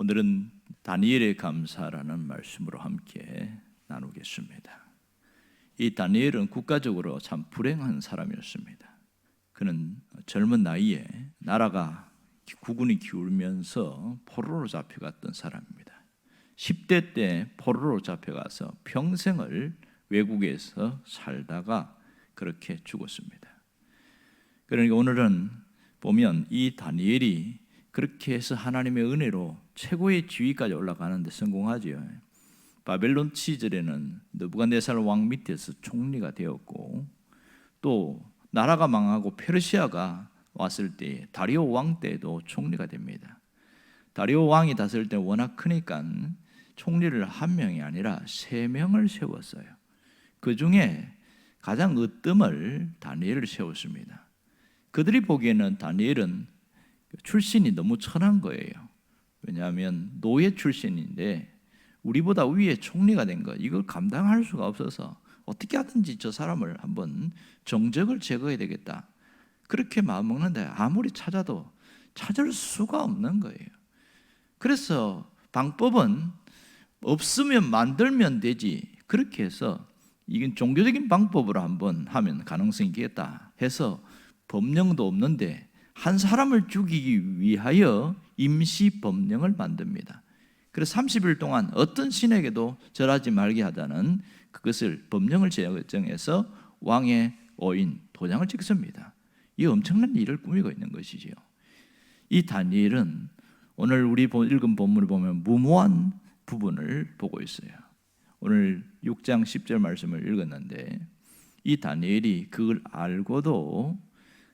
오늘은 다니엘의 감사라는 말씀으로 함께 나누겠습니다. 이 다니엘은 국가적으로 참 불행한 사람이었습니다. 그는 젊은 나이에 나라가 국군이 기울면서 포로로 잡혀갔던 사람입니다. 10대 때 포로로 잡혀가서 평생을 외국에서 살다가 그렇게 죽었습니다. 그러니까 오늘은 보면 이 다니엘이 그렇게 해서 하나님의 은혜로 최고의 지위까지 올라가는데 성공하죠. 바벨론 시절에는 느부갓네살 왕 밑에서 총리가 되었고, 또 나라가 망하고 페르시아가 왔을 때 다리오 왕 때도 총리가 됩니다. 다리오 왕이 다스릴 때 워낙 크니까 총리를 한 명이 아니라 3명을 세웠어요. 그 중에 가장 으뜸을 다니엘을 세웠습니다. 그들이 보기에는 다니엘은 출신이 너무 천한 거예요. 왜냐하면 노예 출신인데 우리보다 위에 총리가 된 거, 이걸 감당할 수가 없어서 어떻게 하든지 저 사람을 한번 정적을 제거해야 되겠다, 그렇게 마음먹는데 아무리 찾아도 찾을 수가 없는 거예요. 그래서 방법은 없으면 만들면 되지, 그렇게 해서 이건 종교적인 방법으로 한번 하면 가능성이 있겠다 해서 법령도 없는데 한 사람을 죽이기 위하여 임시 법령을 만듭니다. 그래서 30일 동안 어떤 신에게도 절하지 말게 하자는 그것을 법령을 제정해서 왕의 오인 도장을 찍습니다. 이 엄청난 일을 꾸미고 있는 것이지요. 이 다니엘은 오늘 우리 읽은 본문을 보면 무모한 부분을 보고 있어요. 오늘 6장 10절 말씀을 읽었는데 이 다니엘이 그걸 알고도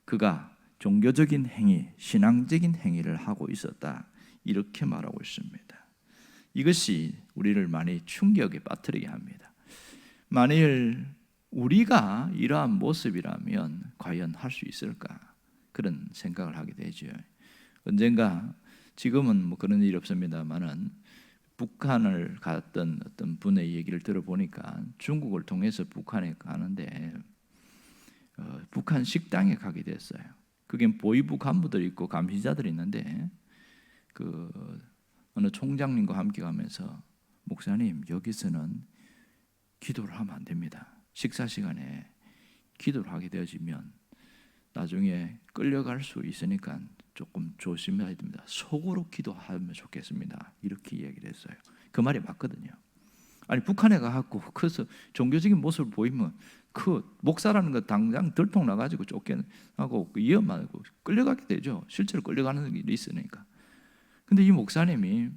그가 종교적인 행위, 신앙적인 행위를 하고 있었다, 이렇게 말하고 있습니다. 이것이 우리를 많이 충격에 빠뜨리게 합니다. 만일 우리가 이러한 모습이라면 과연 할 수 있을까, 그런 생각을 하게 되죠. 언젠가, 지금은 뭐 그런 일이 없습니다만은 북한을 갔던 어떤 분의 얘기를 들어보니까 중국을 통해서 북한에 가는데 북한 식당에 가게 됐어요. 그게 보위부 간부들이 있고 감시자들이 있는데 그 어느 총장님과 함께 가면서 목사님, 여기서는 기도를 하면 안 됩니다. 식사 시간에 기도를 하게 되어지면 나중에 끌려갈 수 있으니까 조금 조심해야 됩니다. 속으로 기도하면 좋겠습니다. 이렇게 이야기를 했어요. 그 말이 맞거든요. 아니, 북한에 가갖고 그래서 종교적인 모습을 보이면 그 목사라는 거 당장 들통 나가지고 쫓겨나고 위험하고 끌려가게 되죠. 실제로 끌려가는 일이 있으니까. 근데 이 목사님이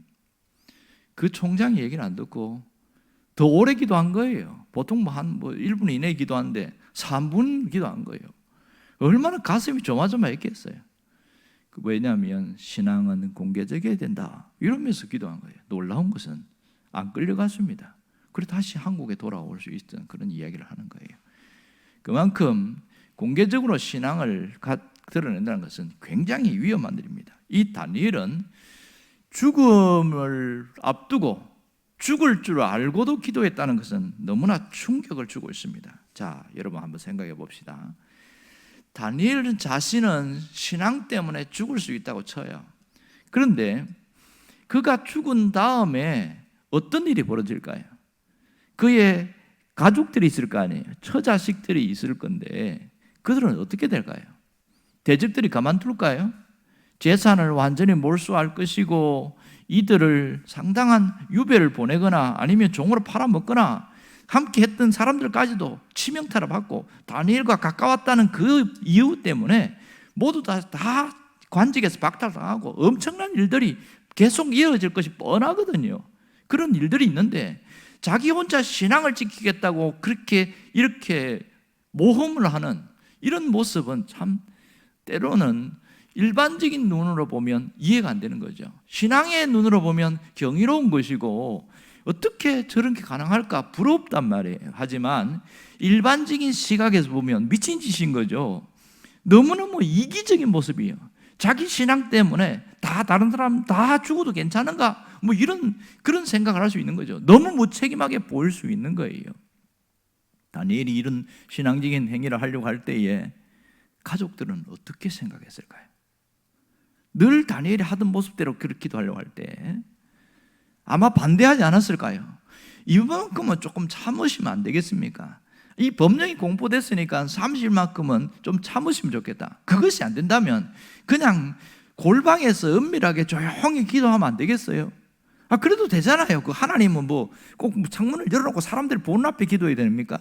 그 총장 얘기를 안 듣고 더 오래 기도한 거예요. 보통 한 1분 이내에 기도하는데 3분 기도한 거예요. 얼마나 가슴이 조마조마했겠어요. 왜냐하면 신앙은 공개적이어야 된다, 이러면서 기도한 거예요. 놀라운 것은 안 끌려갔습니다. 그리고 다시 한국에 돌아올 수 있던 그런 이야기를 하는 거예요. 그만큼 공개적으로 신앙을 드러낸다는 것은 굉장히 위험한 일입니다. 이 다니엘은 죽음을 앞두고 죽을 줄 알고도 기도했다는 것은 너무나 충격을 주고 있습니다. 자, 여러분 한번 생각해 봅시다. 다니엘 자신은 신앙 때문에 죽을 수 있다고 쳐요. 그런데 그가 죽은 다음에 어떤 일이 벌어질까요? 그의 가족들이 있을 거 아니에요. 처자식들이 있을 건데 그들은 어떻게 될까요? 대적들이 가만둘까요? 재산을 완전히 몰수할 것이고 이들을 상당한 유배를 보내거나 아니면 종으로 팔아먹거나 함께 했던 사람들까지도 치명타를 받고 다니엘과 가까웠다는 그 이유 때문에 모두 다 관직에서 박탈당하고 엄청난 일들이 계속 이어질 것이 뻔하거든요. 그런 일들이 있는데 자기 혼자 신앙을 지키겠다고 그렇게 이렇게 모험을 하는 이런 모습은 참 때로는 일반적인 눈으로 보면 이해가 안 되는 거죠. 신앙의 눈으로 보면 경이로운 것이고 어떻게 저렇게 가능할까 부럽단 말이에요. 하지만 일반적인 시각에서 보면 미친 짓인 거죠. 너무너무 이기적인 모습이에요. 자기 신앙 때문에 다른 사람 다 죽어도 괜찮은가, 뭐 이런 그런 생각을 할 수 있는 거죠. 너무 무책임하게 보일 수 있는 거예요. 다니엘이 이런 신앙적인 행위를 하려고 할 때에 가족들은 어떻게 생각했을까요? 늘 다니엘이 하던 모습대로 그렇게 기도하려고 할 때 아마 반대하지 않았을까요? 이만큼은 조금 참으시면 안 되겠습니까? 이 법령이 공포됐으니까 30일만큼은 좀 참으시면 좋겠다. 그것이 안 된다면 그냥 골방에서 은밀하게 조용히 기도하면 안 되겠어요? 그래도 되잖아요. 그 하나님은 뭐 꼭 창문을 열어놓고 사람들이 보는 앞에 기도해야 됩니까?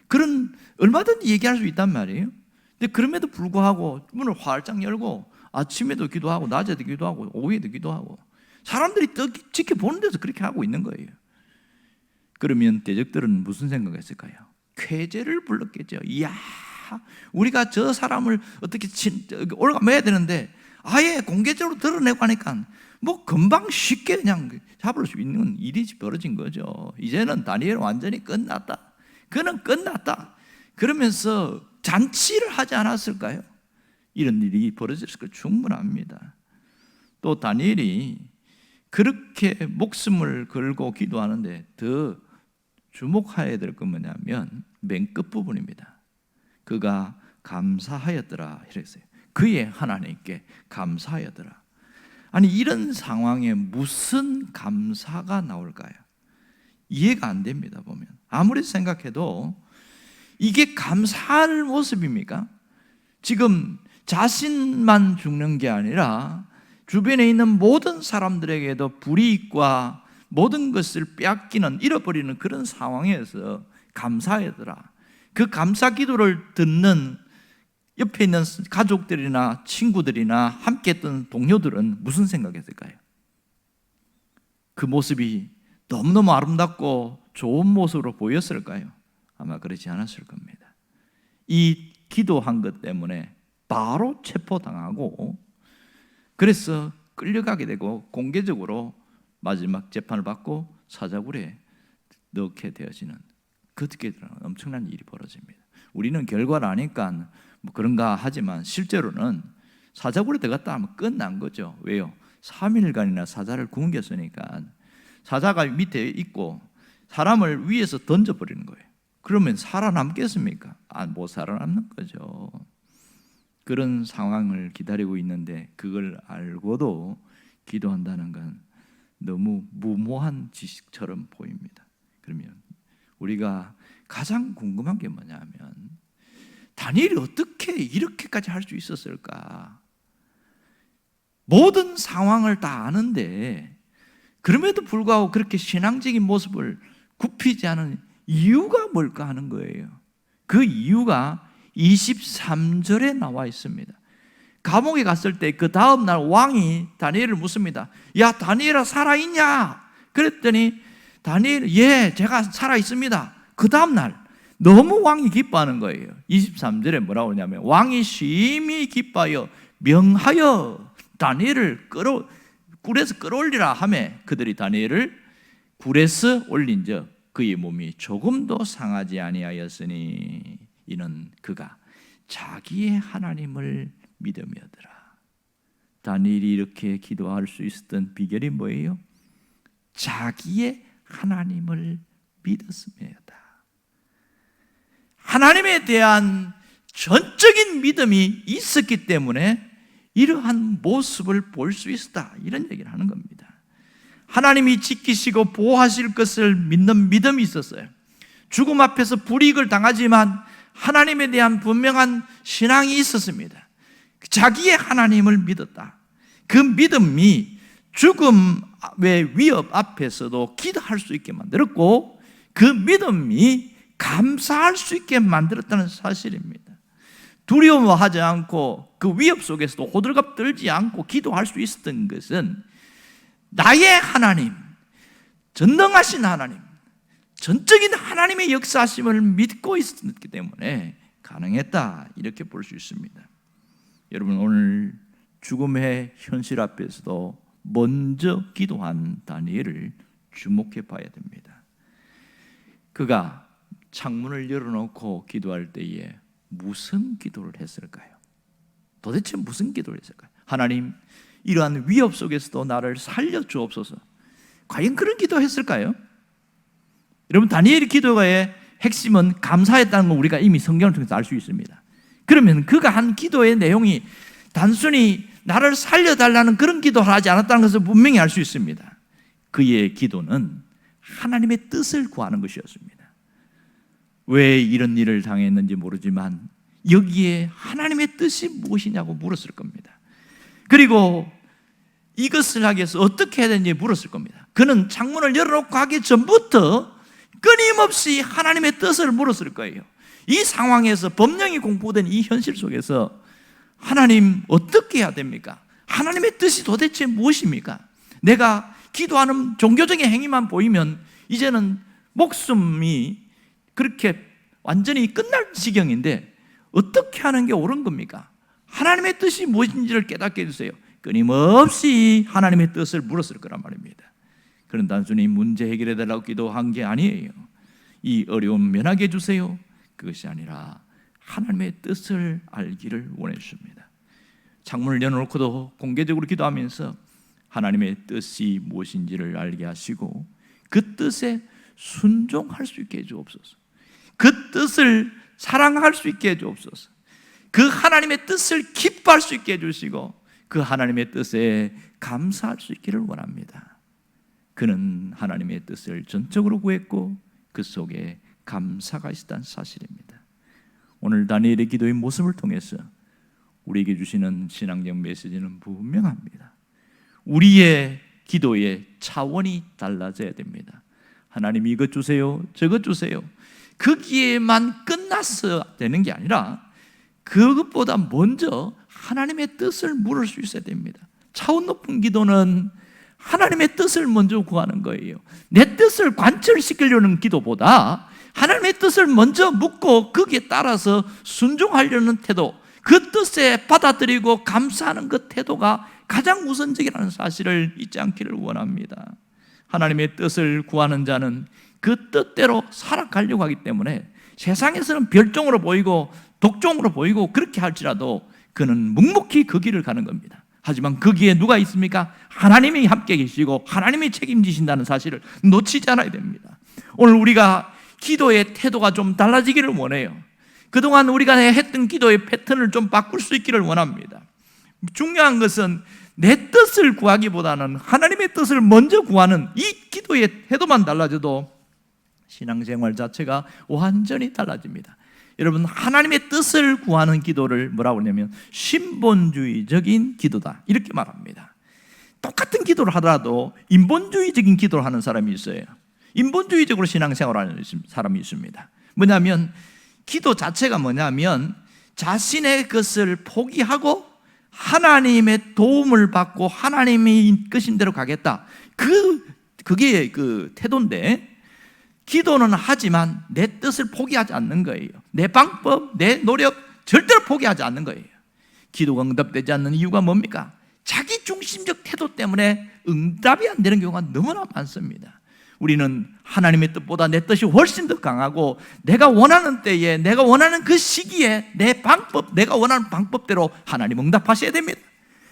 그런 얼마든지 얘기할 수 있단 말이에요. 근데 그럼에도 불구하고 문을 활짝 열고 아침에도 기도하고 낮에도 기도하고 오후에도 기도하고 사람들이 지켜보는 데서 그렇게 하고 있는 거예요. 그러면 대적들은 무슨 생각했을까요? 쾌재를 불렀겠죠. 이야, 우리가 저 사람을 어떻게 올가매야 되는데 아예 공개적으로 드러내고 하니까 뭐 금방 쉽게 그냥 잡을 수 있는 일이 벌어진 거죠. 이제는 다니엘은 완전히 끝났다. 그는 끝났다. 그러면서 잔치를 하지 않았을까요? 이런 일이 벌어졌을 거 충분합니다. 또 다니엘이 그렇게 목숨을 걸고 기도하는데 더 주목해야 될 건 뭐냐면 맨 끝부분입니다. 그가 감사하였더라 이랬어요. 그의 하나님께 감사하였더라. 아니 이런 상황에 무슨 감사가 나올까요? 이해가 안 됩니다. 보면 아무리 생각해도 이게 감사할 모습입니까? 지금 자신만 죽는 게 아니라 주변에 있는 모든 사람들에게도 불이익과 모든 것을 빼앗기는, 잃어버리는 그런 상황에서 감사하더라. 그 감사 기도를 듣는 옆에 있는 가족들이나 친구들이나 함께 했던 동료들은 무슨 생각했을까요? 그 모습이 너무너무 아름답고 좋은 모습으로 보였을까요? 아마 그렇지 않았을 겁니다. 이 기도한 것 때문에 바로 체포당하고 그래서 끌려가게 되고 공개적으로 마지막 재판을 받고 사자굴에 넣게 되어지는 그렇게 엄청난 일이 벌어집니다. 우리는 결과를 아니까 뭐 그런가 하지만 실제로는 사자굴에 들어갔다 하면 끝난 거죠. 왜요? 3일간이나 사자를 굶겼으니까 사자가 밑에 있고 사람을 위에서 던져버리는 거예요. 그러면 살아남겠습니까? 못 살아남는 거죠. 그런 상황을 기다리고 있는데 그걸 알고도 기도한다는 건 너무 무모한 지식처럼 보입니다. 그러면 우리가 가장 궁금한 게 뭐냐면 다니엘이 어떻게 이렇게까지 할 수 있었을까? 모든 상황을 다 아는데 그럼에도 불구하고 그렇게 신앙적인 모습을 굽히지 않은 이유가 뭘까 하는 거예요. 그 이유가 23절에 나와 있습니다. 감옥에 갔을 때 그 다음날 왕이 다니엘을 묻습니다. 야 다니엘아 살아있냐? 그랬더니 다니엘 예 제가 살아있습니다. 그 다음날 너무 왕이 기뻐하는 거예요. 23절에 뭐라고 하냐면 왕이 심히 기뻐하여 명하여 다니엘을 굴에서 끌어올리라 하며 그들이 다니엘을 굴에서 올린즉 그의 몸이 조금도 상하지 아니하였으니 이는 그가 자기의 하나님을 믿음이었더라. 다니엘이 이렇게 기도할 수 있었던 비결이 뭐예요? 자기의 하나님을 믿었음이었다. 하나님에 대한 전적인 믿음이 있었기 때문에 이러한 모습을 볼 수 있었다. 이런 얘기를 하는 겁니다. 하나님이 지키시고 보호하실 것을 믿는 믿음이 있었어요. 죽음 앞에서 불이익을 당하지만 하나님에 대한 분명한 신앙이 있었습니다. 자기의 하나님을 믿었다. 그 믿음이 죽음의 위협 앞에서도 기도할 수 있게 만들었고 그 믿음이 감사할 수 있게 만들었다는 사실입니다. 두려워하지 않고 그 위협 속에서도 호들갑 떨지 않고 기도할 수 있었던 것은 나의 하나님, 전능하신 하나님, 전적인 하나님의 역사하심을 믿고 있었기 때문에 가능했다 이렇게 볼 수 있습니다. 여러분 오늘 죽음의 현실 앞에서도 먼저 기도한 다니엘을 주목해 봐야 됩니다. 그가 창문을 열어놓고 기도할 때에 무슨 기도를 했을까요? 도대체 무슨 기도를 했을까요? 하나님 이러한 위협 속에서도 나를 살려주옵소서. 과연 그런 기도했을까요? 여러분 다니엘의 기도의 핵심은 감사했다는 걸 우리가 이미 성경을 통해서 알 수 있습니다. 그러면 그가 한 기도의 내용이 단순히 나를 살려달라는 그런 기도를 하지 않았다는 것을 분명히 알 수 있습니다. 그의 기도는 하나님의 뜻을 구하는 것이었습니다. 왜 이런 일을 당했는지 모르지만 여기에 하나님의 뜻이 무엇이냐고 물었을 겁니다. 그리고 이것을 하기 위해서 어떻게 해야 되는지 물었을 겁니다. 그는 창문을 열어놓고 하기 전부터 끊임없이 하나님의 뜻을 물었을 거예요. 이 상황에서 법령이 공포된 이 현실 속에서 하나님 어떻게 해야 됩니까? 하나님의 뜻이 도대체 무엇입니까? 내가 기도하는 종교적인 행위만 보이면 이제는 목숨이 그렇게 완전히 끝날 지경인데 어떻게 하는 게 옳은 겁니까? 하나님의 뜻이 무엇인지를 깨닫게 해주세요. 끊임없이 하나님의 뜻을 물었을 거란 말입니다. 그런 단순히 문제 해결해 달라고 기도한 게 아니에요. 이 어려움 면하게 해주세요. 그것이 아니라 하나님의 뜻을 알기를 원했습니다. 창문을 열어놓고도 공개적으로 기도하면서 하나님의 뜻이 무엇인지를 알게 하시고 그 뜻에 순종할 수 있게 해주옵소서. 그 뜻을 사랑할 수 있게 해주옵소서. 그 하나님의 뜻을 기뻐할 수 있게 해주시고 그 하나님의 뜻에 감사할 수 있기를 원합니다. 그는 하나님의 뜻을 전적으로 구했고 그 속에 감사가 있었다는 사실입니다. 오늘 다니엘의 기도의 모습을 통해서 우리에게 주시는 신앙적 메시지는 분명합니다. 우리의 기도의 차원이 달라져야 됩니다. 하나님 이것 주세요, 저것 주세요. 거기에만 끝났어야 되는 게 아니라 그것보다 먼저 하나님의 뜻을 물을 수 있어야 됩니다. 차원 높은 기도는 하나님의 뜻을 먼저 구하는 거예요. 내 뜻을 관철시키려는 기도보다 하나님의 뜻을 먼저 묻고 거기에 따라서 순종하려는 태도, 그 뜻에 받아들이고 감사하는 그 태도가 가장 우선적이라는 사실을 잊지 않기를 원합니다. 하나님의 뜻을 구하는 자는 그 뜻대로 살아가려고 하기 때문에 세상에서는 별종으로 보이고 독종으로 보이고 그렇게 할지라도 그는 묵묵히 그 길을 가는 겁니다. 하지만 거기에 누가 있습니까? 하나님이 함께 계시고 하나님이 책임지신다는 사실을 놓치지 않아야 됩니다. 오늘 우리가 기도의 태도가 좀 달라지기를 원해요. 그동안 우리가 했던 기도의 패턴을 좀 바꿀 수 있기를 원합니다. 중요한 것은 내 뜻을 구하기보다는 하나님의 뜻을 먼저 구하는 이 기도의 태도만 달라져도 신앙생활 자체가 완전히 달라집니다. 여러분, 하나님의 뜻을 구하는 기도를 뭐라고 하냐면 신본주의적인 기도다 이렇게 말합니다. 똑같은 기도를 하더라도 인본주의적인 기도를 하는 사람이 있어요. 인본주의적으로 신앙생활하는 사람이 있습니다. 뭐냐면 기도 자체가 뭐냐면 자신의 것을 포기하고 하나님의 도움을 받고 하나님이 이끄신 대로 가겠다. 그게 그 태도인데 기도는 하지만 내 뜻을 포기하지 않는 거예요. 내 방법, 내 노력 절대로 포기하지 않는 거예요. 기도가 응답되지 않는 이유가 뭡니까? 자기 중심적 태도 때문에 응답이 안 되는 경우가 너무나 많습니다. 우리는 하나님의 뜻보다 내 뜻이 훨씬 더 강하고 내가 원하는 때에 내가 원하는 그 시기에 내 방법, 내가 원하는 방법대로 하나님 응답하셔야 됩니다.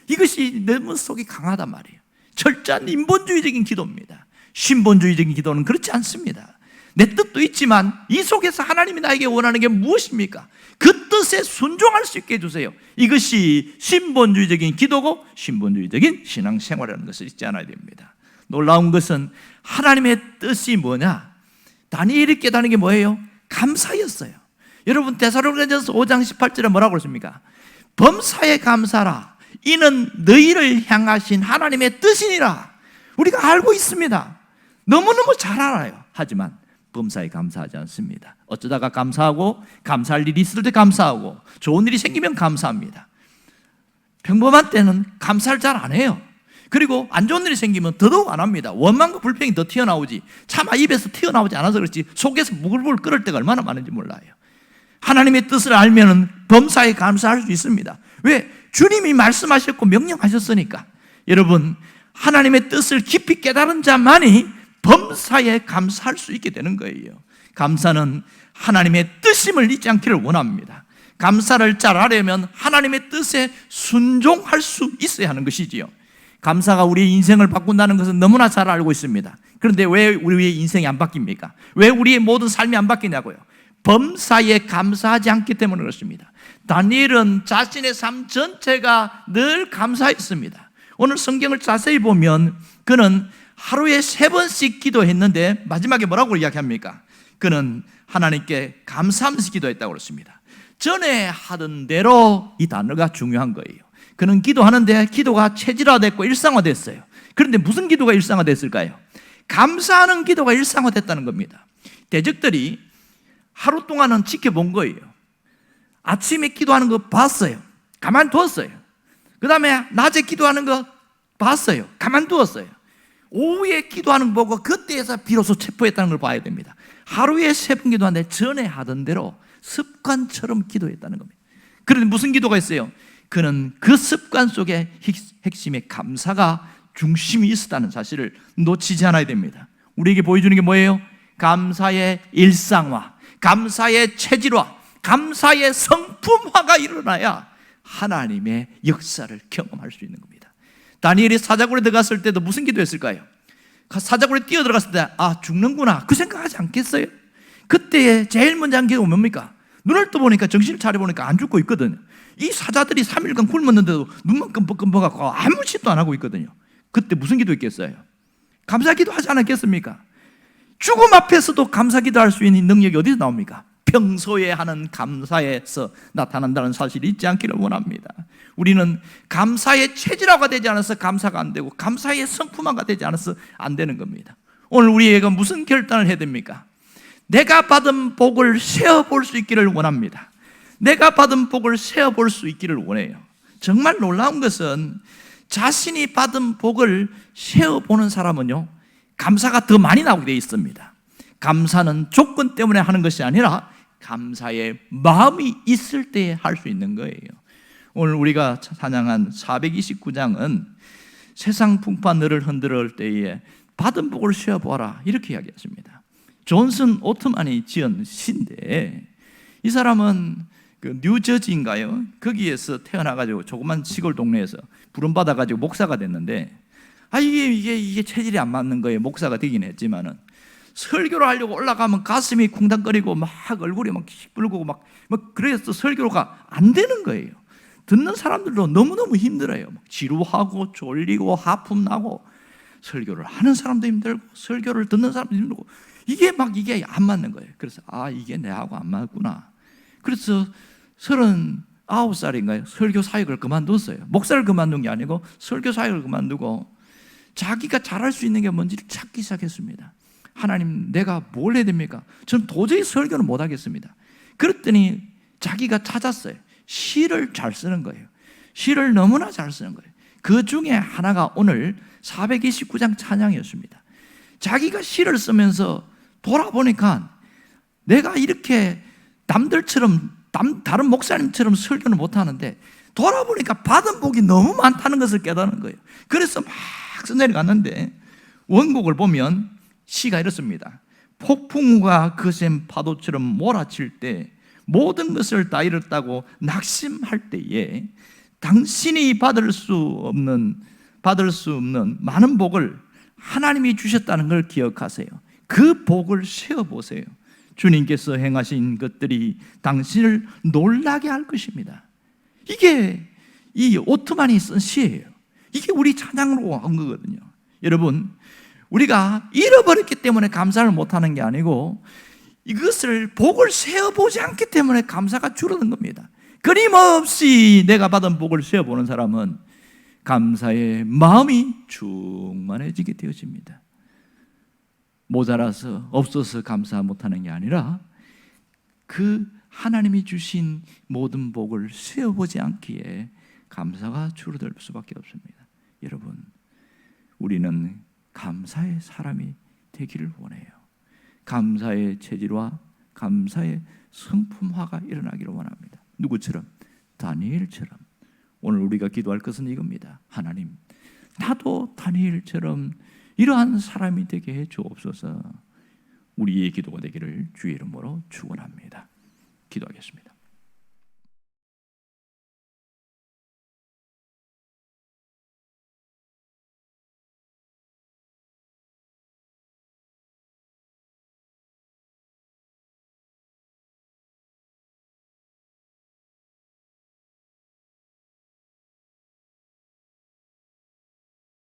이것이 내 속이 강하단 말이에요. 철저한 인본주의적인 기도입니다. 신본주의적인 기도는 그렇지 않습니다. 내 뜻도 있지만 이 속에서 하나님이 나에게 원하는 게 무엇입니까? 그 뜻에 순종할 수 있게 해주세요. 이것이 신본주의적인 기도고 신본주의적인 신앙생활이라는 것을 잊지 않아야 됩니다. 놀라운 것은 하나님의 뜻이 뭐냐? 다니엘이 깨닫는 게 뭐예요? 감사였어요. 여러분 데살로니가전서 5장 18절에 뭐라고 그랬습니까? 범사에 감사라. 이는 너희를 향하신 하나님의 뜻이니라. 우리가 알고 있습니다. 너무너무 잘 알아요. 하지만 범사에 감사하지 않습니다. 어쩌다가 감사하고 감사할 일이 있을 때 감사하고 좋은 일이 생기면 감사합니다. 평범한 때는 감사를 잘 안 해요. 그리고 안 좋은 일이 생기면 더더욱 안 합니다. 원망과 불평이 더 튀어나오지 차마 입에서 튀어나오지 않아서 그렇지 속에서 부글부글 끓을 때가 얼마나 많은지 몰라요. 하나님의 뜻을 알면 범사에 감사할 수 있습니다. 왜? 주님이 말씀하셨고 명령하셨으니까. 여러분, 하나님의 뜻을 깊이 깨달은 자만이 범사에 감사할 수 있게 되는 거예요. 감사는 하나님의 뜻임을 잊지 않기를 원합니다. 감사를 잘 하려면 하나님의 뜻에 순종할 수 있어야 하는 것이지요. 감사가 우리의 인생을 바꾼다는 것은 너무나 잘 알고 있습니다. 그런데 왜 우리의 인생이 안 바뀝니까? 왜 우리의 모든 삶이 안 바뀌냐고요? 범사에 감사하지 않기 때문에 그렇습니다. 다니엘은 자신의 삶 전체가 늘 감사했습니다. 오늘 성경을 자세히 보면 그는 하루에 3번씩 기도했는데 마지막에 뭐라고 이야기합니까? 그는 하나님께 감사하면서 기도했다고 그랬습니다. 전에 하던 대로 이 단어가 중요한 거예요. 그는 기도하는데 기도가 체질화됐고 일상화됐어요. 그런데 무슨 기도가 일상화됐을까요? 감사하는 기도가 일상화됐다는 겁니다. 대적들이 하루 동안은 지켜본 거예요. 아침에 기도하는 거 봤어요. 가만두었어요. 그 다음에 낮에 기도하는 거 봤어요. 가만두었어요. 오후에 기도하는 거 보고 그때에서 비로소 체포했다는 걸 봐야 됩니다. 하루에 3번 기도하는데 전에 하던 대로 습관처럼 기도했다는 겁니다. 그런데 무슨 기도가 있어요? 그는 그 습관 속에 핵심의 감사가 중심이 있었다는 사실을 놓치지 않아야 됩니다. 우리에게 보여주는 게 뭐예요? 감사의 일상화, 감사의 체질화, 감사의 성품화가 일어나야 하나님의 역사를 경험할 수 있는 겁니다. 다니엘이 사자굴에 들어갔을 때도 무슨 기도했을까요? 사자굴에 뛰어들어갔을 때 죽는구나 그 생각하지 않겠어요? 그때 제일 먼저 한 기도가 뭡니까? 눈을 떠보니까 정신을 차려보니까 안 죽고 있거든요. 이 사자들이 3일간 굶었는데도 눈만 끔뻑끔뻑하고 아무 짓도 안 하고 있거든요. 그때 무슨 기도했겠어요? 감사 기도하지 않았겠습니까? 죽음 앞에서도 감사 기도할 수 있는 능력이 어디서 나옵니까? 평소에 하는 감사에서 나타난다는 사실이 있지 않기를 원합니다. 우리는 감사의 체질화가 되지 않아서 감사가 안 되고 감사의 성품화가 되지 않아서 안 되는 겁니다. 오늘 우리에게 무슨 결단을 해야 됩니까? 내가 받은 복을 세어볼 수 있기를 원합니다. 내가 받은 복을 세어볼 수 있기를 원해요. 정말 놀라운 것은 자신이 받은 복을 세어보는 사람은요, 감사가 더 많이 나오게 되어 있습니다. 감사는 조건 때문에 하는 것이 아니라 감사의 마음이 있을 때 할 수 있는 거예요. 오늘 우리가 찬양한 429장은 세상 풍파 너를 흔들을 때에 받은 복을 세어보아라 이렇게 이야기했습니다. 존슨 오트만이 지은 시인데 이 사람은 그 뉴저지인가요? 거기에서 태어나가지고 조그만 시골 동네에서 부름받아가지고 목사가 됐는데 이게 체질이 안 맞는 거예요. 목사가 되긴 했지만은 설교를 하려고 올라가면 가슴이 쿵당거리고 막 얼굴이 막 시뻘겋고 막 그래서 설교가 안 되는 거예요. 듣는 사람들도 너무너무 힘들어요. 막 지루하고 졸리고 하품 나고 설교를 하는 사람도 힘들고 설교를 듣는 사람도 힘들고 이게 안 맞는 거예요. 그래서 이게 내하고 안 맞구나. 그래서 39살인가요? 설교 사역을 그만뒀어요. 목사를 그만둔 게 아니고 설교 사역을 그만두고 자기가 잘할 수 있는 게 뭔지를 찾기 시작했습니다. 하나님, 내가 뭘 해야 됩니까? 저는 도저히 설교는 못 하겠습니다. 그랬더니 자기가 찾았어요. 시를 잘 쓰는 거예요. 시를 너무나 잘 쓰는 거예요. 그 중에 하나가 오늘 429장 찬양이었습니다. 자기가 시를 쓰면서 돌아보니까 내가 이렇게 남들처럼 다른 목사님처럼 설교는 못하는데 돌아보니까 받은 복이 너무 많다는 것을 깨닫는 거예요. 그래서 막 써내려갔는데 원곡을 보면 시가 이렇습니다. 폭풍우가 거센 파도처럼 몰아칠 때 모든 것을 다 잃었다고 낙심할 때에 당신이 받을 수 없는 많은 복을 하나님이 주셨다는 걸 기억하세요. 그 복을 세어보세요. 주님께서 행하신 것들이 당신을 놀라게 할 것입니다. 이게 이 오트만이 쓴 시예요. 이게 우리 찬양으로 한 거거든요. 여러분, 우리가 잃어버렸기 때문에 감사를 못하는 게 아니고 이것을 복을 세어보지 않기 때문에 감사가 줄어든 겁니다. 끊임없이 내가 받은 복을 세어보는 사람은 감사의 마음이 충만해지게 되어집니다. 모자라서 없어서 감사 못하는 게 아니라 그 하나님이 주신 모든 복을 세어보지 않기에 감사가 줄어들 수밖에 없습니다. 여러분, 우리는 감사의 사람이 되기를 원해요. 감사의 체질과 감사의 성품화가 일어나기를 원합니다. 누구처럼? 다니엘처럼. 오늘 우리가 기도할 것은 이겁니다. 하나님, 나도 다니엘처럼 이러한 사람이 되게 해 주옵소서. 우리의 기도가 되기를 주의 이름으로 축원합니다. 기도하겠습니다.